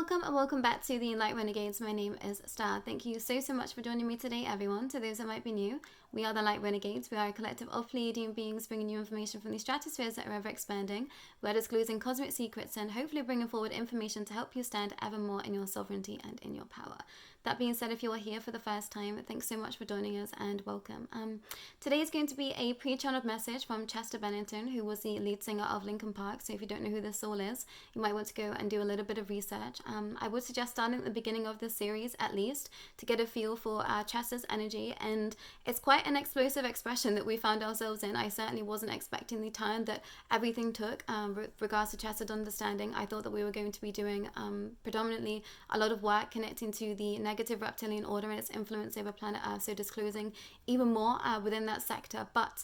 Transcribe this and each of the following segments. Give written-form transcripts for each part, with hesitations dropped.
welcome and welcome back to the Light Renegades. My name is Starr. Thank you so much for joining me today, everyone. To those that might be new, we are the Light Renegades. We are a collective of Pleiadian beings bringing you information from the stratospheres that are ever expanding. We are disclosing cosmic secrets and hopefully bringing forward information to help you stand ever more in your sovereignty and in your power. That being said, if you are here for the first time, thanks so much for joining us and welcome. Today is going to be a pre-channeled message from Chester Bennington, who was the lead singer of Linkin Park. So if you don't know who this soul is, you might want to go and do a little bit of research. I would suggest starting at the beginning of this series, at least, to get a feel for Chester's energy. And it's quite an explosive expression that we found ourselves in. I certainly wasn't expecting the turn that everything took with regards to Chester's understanding. I thought that we were going to be doing predominantly a lot of work connecting to the negative reptilian order and its influence over planet Earth, so disclosing even more within that sector. But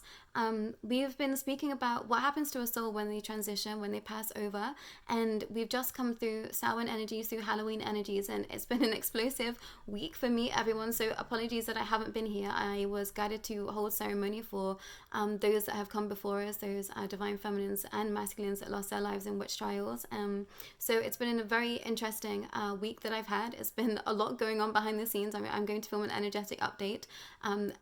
we've been speaking about what happens to a soul when they transition, when they pass over, and we've just come through Samhain energies, through Halloween energies, and it's been an explosive week for me, everyone. So apologies that I haven't been here. I was guided to hold ceremony for those that have come before us, those divine feminines and masculines that lost their lives in witch trials. So it's been a very interesting week that I've had. It's been a lot going on behind the scenes. I'm going to film an energetic update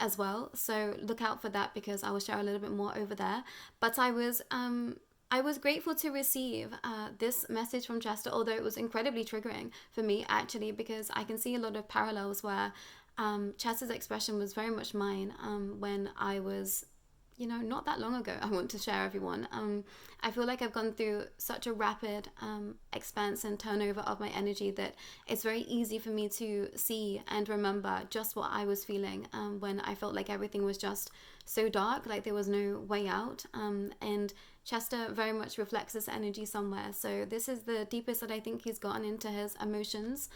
as well, so look out for that because I will share a little bit more over there. But I was grateful to receive this message from Chester, although it was incredibly triggering for me, actually, because I can see a lot of parallels where Chester's expression was very much mine when I was, not that long ago. I want to share, everyone. I feel like I've gone through such a rapid expanse and turnover of my energy that it's very easy for me to see and remember just what I was feeling when I felt like everything was just so dark, like there was no way out. And Chester very much reflects this energy somewhere. So this is the deepest that I think he's gotten into his emotions.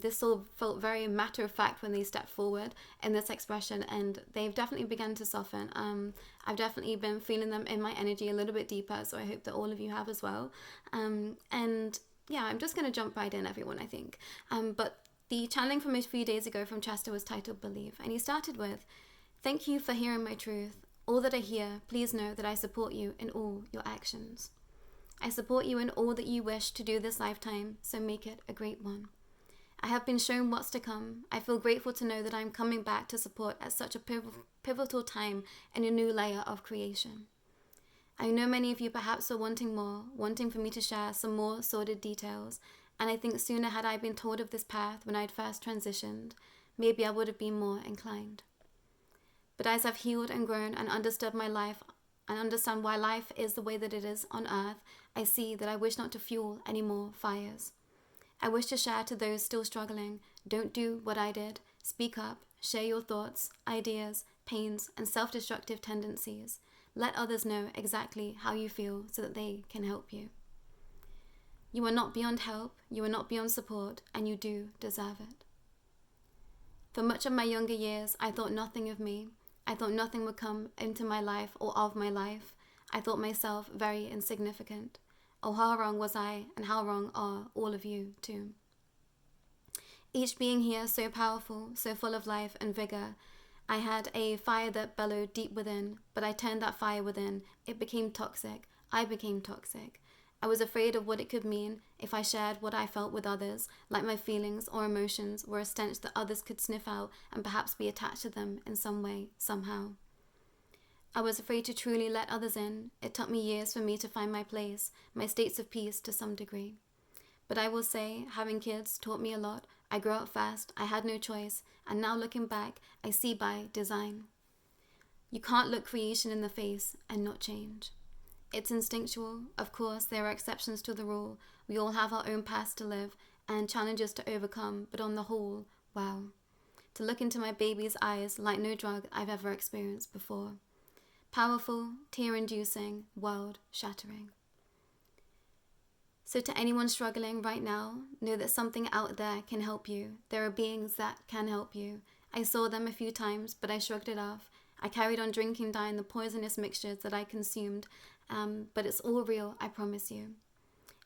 This all felt very matter of fact when they stepped forward in this expression, and they've definitely begun to soften. I've definitely been feeling them in my energy a little bit deeper, so I hope that all of you have as well. And yeah, I'm just going to jump right in, everyone, I think. But the channeling from a few days ago from Chester was titled Believe, and he started with, "Thank you for hearing my truth. All that I hear, please know that I support you in all your actions. I support you in all that you wish to do this lifetime, so make it a great one. I have been shown what's to come. I feel grateful to know that I'm coming back to support at such a pivotal time in a new layer of creation. I know many of you perhaps are wanting more, wanting for me to share some more sordid details, and I think sooner had I been told of this path when I'd first transitioned, maybe I would have been more inclined. But as I've healed and grown and understood my life and understand why life is the way that it is on earth, I see that I wish not to fuel any more fires. I wish to share to those still struggling, don't do what I did. Speak up, share your thoughts, ideas, pains, and self-destructive tendencies. Let others know exactly how you feel so that they can help you. You are not beyond help, you are not beyond support, and you do deserve it. For much of my younger years, I thought nothing of me. I thought nothing would come into my life or of my life. I thought myself very insignificant. Oh, how wrong was I, and how wrong are all of you too. Each being here so powerful, so full of life and vigor. I had a fire that bellowed deep within, but I turned that fire within. It became toxic. I became toxic. I was afraid of what it could mean if I shared what I felt with others, like my feelings or emotions were a stench that others could sniff out and perhaps be attached to them in some way, somehow. I was afraid to truly let others in. It took me years for me to find my place, my states of peace to some degree. But I will say, having kids taught me a lot. I grew up fast, I had no choice, and now looking back, I see by design. You can't look creation in the face and not change. It's instinctual. Of course, there are exceptions to the rule. We all have our own paths to live and challenges to overcome, but on the whole, wow. To look into my baby's eyes like no drug I've ever experienced before. Powerful, tear-inducing, world-shattering. So to anyone struggling right now, know that something out there can help you. There are beings that can help you. I saw them a few times, but I shrugged it off. I carried on drinking down the poisonous mixtures that I consumed, but it's all real, I promise you.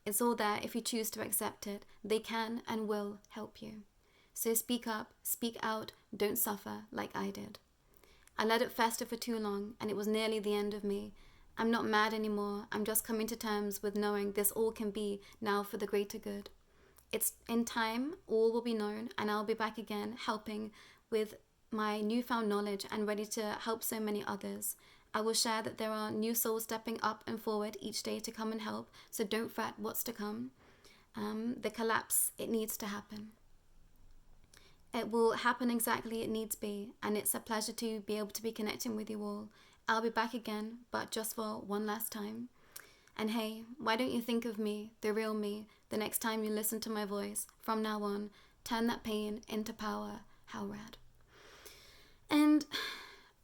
It's all there if you choose to accept it. They can and will help you. So speak up, speak out, don't suffer like I did. I let it fester for too long, and it was nearly the end of me. I'm not mad anymore. I'm just coming to terms with knowing this all can be now for the greater good. it's in time, all will be known, and I'll be back again helping with my newfound knowledge and ready to help so many others. I will share that there are new souls stepping up and forward each day to come and help, so don't fret what's to come. The collapse, it needs to happen. It will happen exactly it needs be, and it's a pleasure to be able to be connecting with you all. I'll be back again, but just for one last time. And hey, why don't you think of me, the real me, the next time you listen to my voice? From now on, turn that pain into power. How rad. And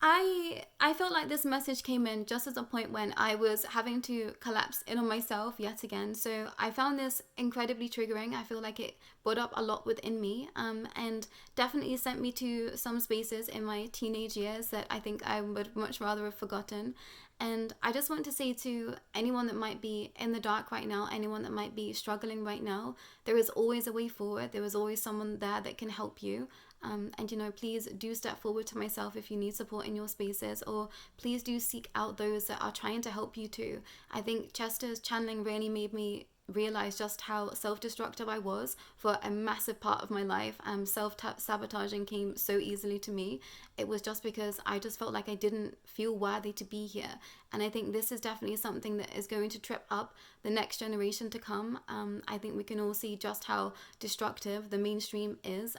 I felt like this message came in just at a point when I was having to collapse in on myself yet again. So I found this incredibly triggering. I feel like it brought up a lot within me, and definitely sent me to some spaces in my teenage years that I think I would much rather have forgotten. And I just want to say to anyone that might be in the dark right now, anyone that might be struggling right now, there is always a way forward. There is always someone there that can help you. And please do step forward to myself if you need support in your spaces, or please do seek out those that are trying to help you too. I think Chester's channeling really made me realize just how self-destructive I was for a massive part of my life. Self-sabotaging came so easily to me. It was just because I just felt like I didn't feel worthy to be here. And I think this is definitely something that is going to trip up the next generation to come. I think we can all see just how destructive the mainstream is.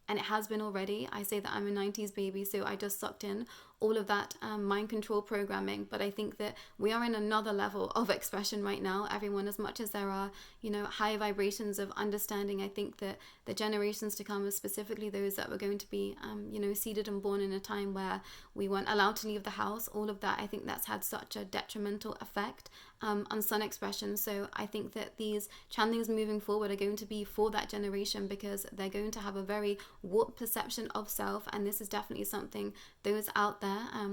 And it has been already. I say that I'm a 90s baby, so I just sucked in all of that mind control programming. But I think that we are in another level of expression right now. Everyone, as much as there are, high vibrations of understanding, I think that the generations to come, specifically those that were going to be, seeded and born in a time where we weren't allowed to leave the house, all of that, I think that's had such a detrimental effect on sun expression. So I think that these channelings moving forward are going to be for that generation, because they're going to have a very warped perception of self. And this is definitely something those out there,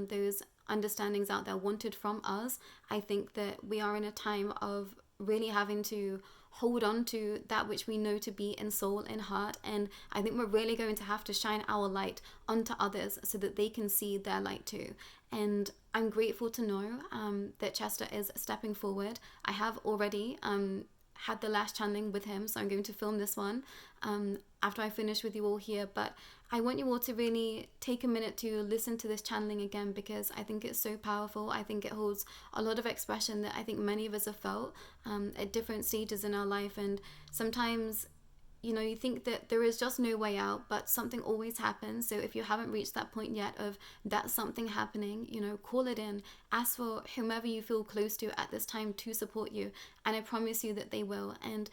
those understandings out there wanted from us. I think that we are in a time of really having to hold on to that which we know to be in soul and heart, and I think we're really going to have to shine our light onto others so that they can see their light too. And I'm grateful to know that Chester is stepping forward. I have already had the last channeling with him, so I'm going to film this one after I finish with you all here. But I want you all to really take a minute to listen to this channeling again, because I think it's so powerful. I think it holds a lot of expression that I think many of us have felt at different stages in our life. And sometimes you think that there is just no way out, but something always happens. So if you haven't reached that point yet of that something happening, call it in. Ask for whomever you feel close to at this time to support you, and I promise you that they will. And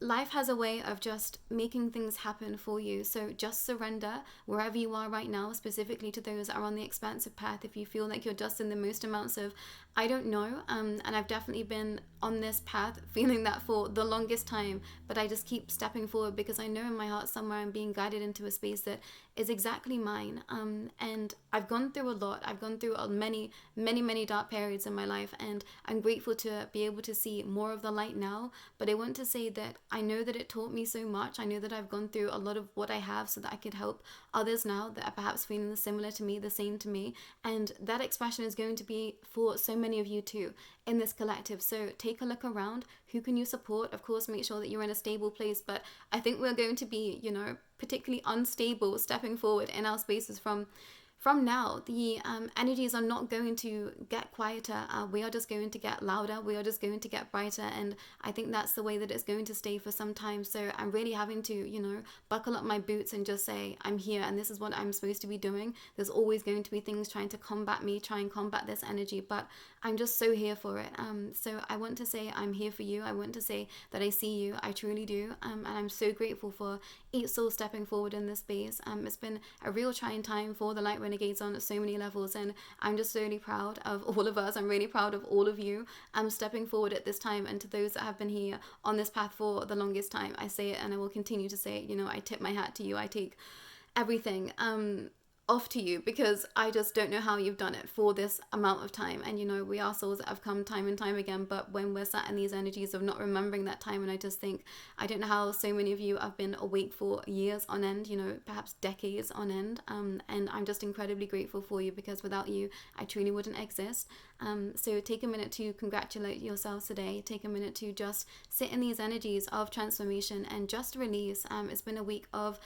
life has a way of just making things happen for you. So just surrender wherever you are right now, specifically to those that are on the expansive path. If you feel like you're just in the most amounts of I don't know, and I've definitely been on this path feeling that for the longest time, but I just keep stepping forward because I know in my heart somewhere I'm being guided into a space that is exactly mine. And I've gone through a lot. I've gone through many dark periods in my life, and I'm grateful to be able to see more of the light now. But I want to say that I know that it taught me so much. I know that I've gone through a lot of what I have so that I could help others now that are perhaps feeling similar to me, the same to me. And that expression is going to be for so many of you too in this collective. So take a look around. Who can you support? Of course, make sure that you're in a stable place. But I think we're going to be, particularly unstable stepping forward in our spaces from now. The energies are not going to get quieter. We are just going to get louder. We are just going to get brighter. And I think that's the way that it's going to stay for some time. So I'm really having to, buckle up my boots and just say, I'm here and this is what I'm supposed to be doing. There's always going to be things trying to combat me, try and combat this energy, but I'm just so here for it. So I want to say I'm here for you. I want to say that I see you. I truly do. And I'm so grateful for each soul stepping forward in this space. It's been a real trying time for the Light Renegades on so many levels, and I'm just really proud of all of us. I'm really proud of all of you stepping forward at this time, and to those that have been here on this path for the longest time, I say it and I will continue to say it. I tip my hat to you. I take everything off to you, because I just don't know how you've done it for this amount of time. And, you know, we are souls that have come time and time again, but when we're sat in these energies of not remembering that time, and I just think, I don't know how so many of you have been awake for years on end, you know, perhaps decades on end, and I'm just incredibly grateful for you, because without you, I truly wouldn't exist. So take a minute to congratulate yourselves today. Take a minute to just sit in these energies of transformation and just release. It's been a week of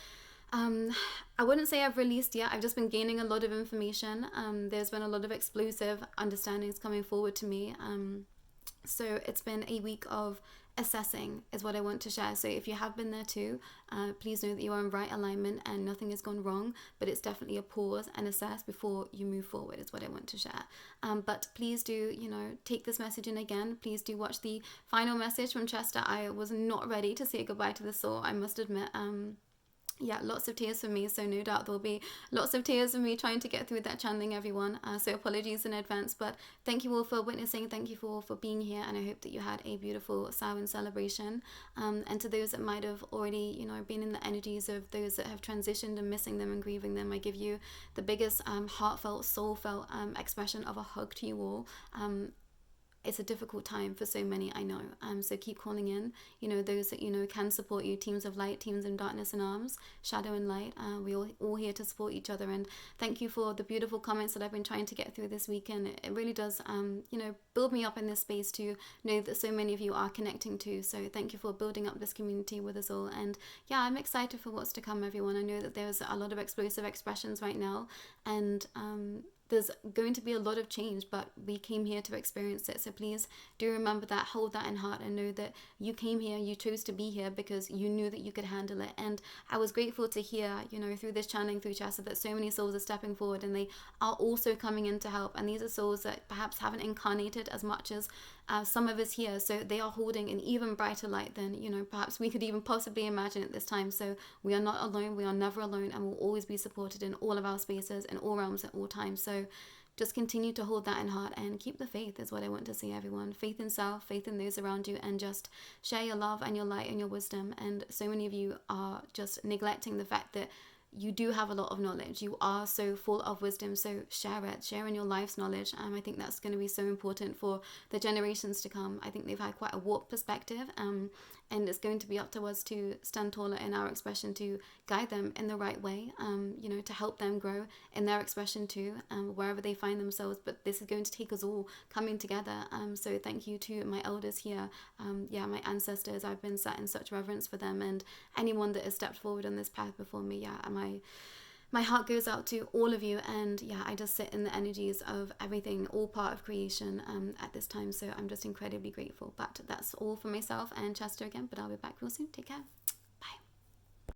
I wouldn't say I've released yet. I've just been gaining a lot of information. There's been a lot of explosive understandings coming forward to me. So it's been a week of assessing is what I want to share. So if you have been there too, please know that you are in right alignment and nothing has gone wrong, but it's definitely a pause and assess before you move forward is what I want to share. But please do, you know, take this message in again. Please do watch the final message from Chester. I was not ready to say goodbye to the soul, I must admit. Yeah, lots of tears for me, so no doubt there'll be lots of tears for me trying to get through that channeling, everyone. So apologies in advance, but thank you all for witnessing. Thank you all for being here, and I hope that you had a beautiful Samhain celebration. And to those that might have already, you know, been in the energies of those that have transitioned and missing them and grieving them, I give you the biggest heartfelt, soul-felt expression of a hug to you all. It's a difficult time for so many, I know. So keep calling in, you know, those that you know can support you. Teams of light, teams in darkness and arms, shadow and light. We all here to support each other. And thank you for the beautiful comments that I've been trying to get through this weekend. It really does, you know, build me up in this space to know that so many of you are connecting too. So thank you for building up this community with us all. And yeah, I'm excited for what's to come, everyone. I know that there's a lot of explosive expressions right now, and there's going to be a lot of change, but we came here to experience it. So please do remember that, hold that in heart, and know that you came here, you chose to be here because you knew that you could handle it. And I was grateful to hear, you know, through this channeling, through Chester, that so many souls are stepping forward and they are also coming in to help. And these are souls that perhaps haven't incarnated as much as some of us here, so they are holding an even brighter light than, you know, perhaps we could even possibly imagine at this time. So we are not alone, we are never alone, and will always be supported in all of our spaces, in all realms, at all times. So just continue to hold that in heart and keep the faith is what I want to see, everyone. Faith in self, faith in those around you, and just share your love and your light and your wisdom. And so many of you are just neglecting the fact that you do have a lot of knowledge. You are so full of wisdom, so share it. Share in your life's knowledge. I think that's going to be so important for the generations to come. I think they've had quite a warped perspective, and it's going to be up to us to stand taller in our expression, to guide them in the right way, you know, to help them grow in their expression too, wherever they find themselves. But this is going to take us all coming together. So thank you to my elders here, yeah, my ancestors. I've been sat in such reverence for them, and anyone that has stepped forward on this path before me. Yeah, my heart goes out to all of you, and yeah, I just sit in the energies of everything, all part of creation at this time. So I'm just incredibly grateful. But that's all for myself and Chester again, but I'll be back real soon. Take care.